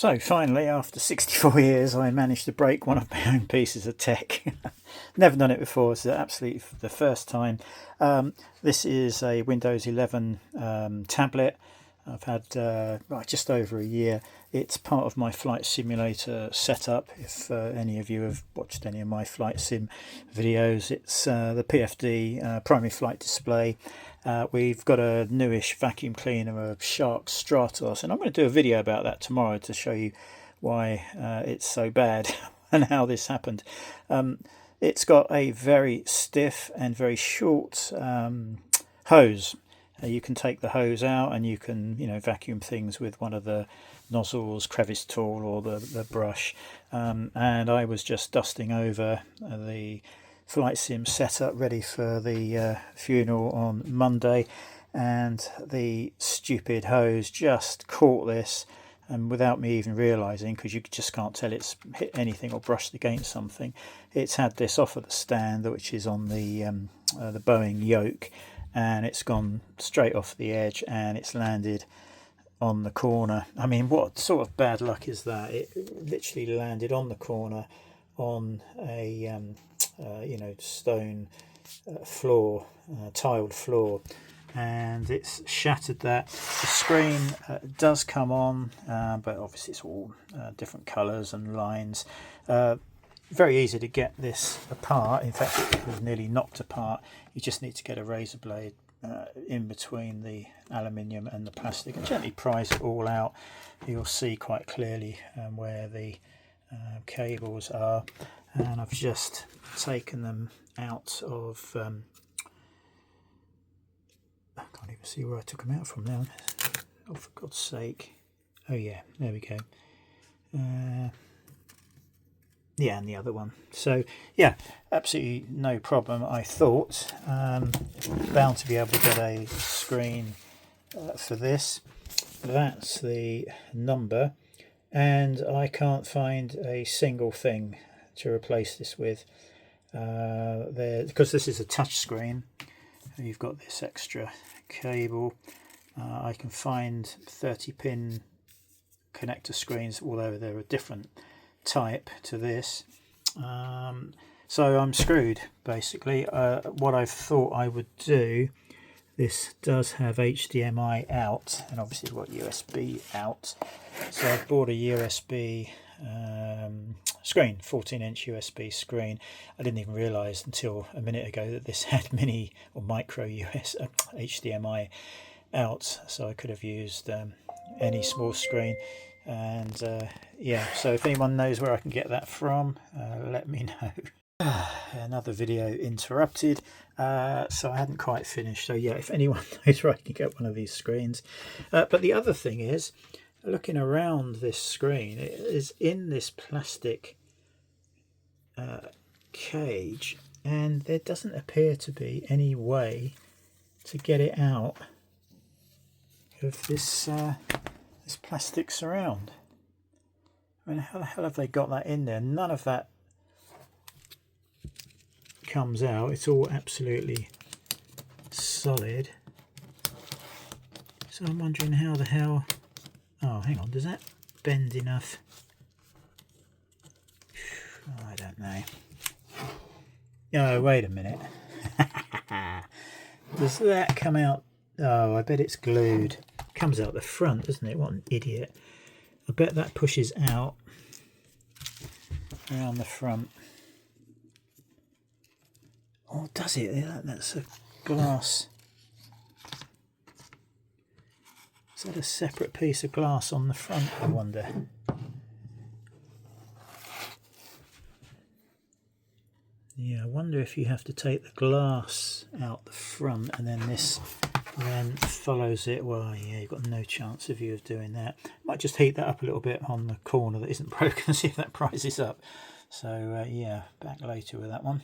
So finally, after 64 years, I managed to break one of my own pieces of tech. Never done it before, so absolutely the first time. This is a Windows 11 tablet. I've had just over a year. It's part of my flight simulator setup. If any of you have watched any of my flight sim videos, it's the PFD primary flight display. We've got a newish vacuum cleaner, a Shark Stratos, and I'm going to do a video about that tomorrow to show you why it's so bad and how this happened. It's got a very stiff and very short hose. You can take the hose out and you can, vacuum things with one of the nozzles, crevice tool, or the brush. And I was just dusting over the flight sim setup ready for the funeral on Monday, and the stupid hose just caught this, and without me even realizing, because you just can't tell it's hit anything or brushed against something, it's had this off of the stand, which is on the Boeing yoke, and it's gone straight off the edge and it's landed on the corner. I mean, what sort of bad luck is that? It literally landed on the corner on a stone floor, tiled floor, and it's shattered that. The screen does come on, but obviously it's all different colours and lines. Very easy to get this apart. In fact, it was nearly knocked apart. You just need to get a razor blade in between the aluminium and the plastic and gently prise it all out. You'll see quite clearly where the cables are, and I've just taken them out of I can't even see where I took them out from now. Oh, for God's sake. Oh yeah, there we go. Yeah, and the other one. So yeah, absolutely no problem. I thought bound to be able to get a screen for this. That's the number, and I can't find a single thing to replace this with. Because this is a touch screen, you've got this extra cable. I can find 30-pin connector screens, although they're a different type to this. So I'm screwed basically. What I thought I would do, this does have HDMI out and obviously got USB out, so I've bought a USB screen, 14-inch USB screen. I didn't even realise until a minute ago that this had mini or micro HDMI out, so I could have used any small screen. And yeah, so if anyone knows where I can get that from, let me know. Another video interrupted, so I hadn't quite finished. So yeah, if anyone knows where I can get one of these screens. But the other thing is, looking around this screen, it is in this plastic cage, and there doesn't appear to be any way to get it out of this this plastic surround. I mean, how the hell have they got that in there? None of that comes out. It's all absolutely solid. So I'm wondering how the hell... Oh, hang on, does that bend enough? I don't know. Oh, wait a minute. Does that come out? Oh, I bet it's glued. Comes out the front, doesn't it? What an idiot. I bet that pushes out around the front. Oh, does it? That's a glass. Is that a separate piece of glass on the front, I wonder? Yeah, I wonder if you have to take the glass out the front and then this then follows it. Well, yeah, you've got no chance of you of doing that. Might just heat that up a little bit on the corner that isn't broken, see if that prises up. So yeah, back later with that one.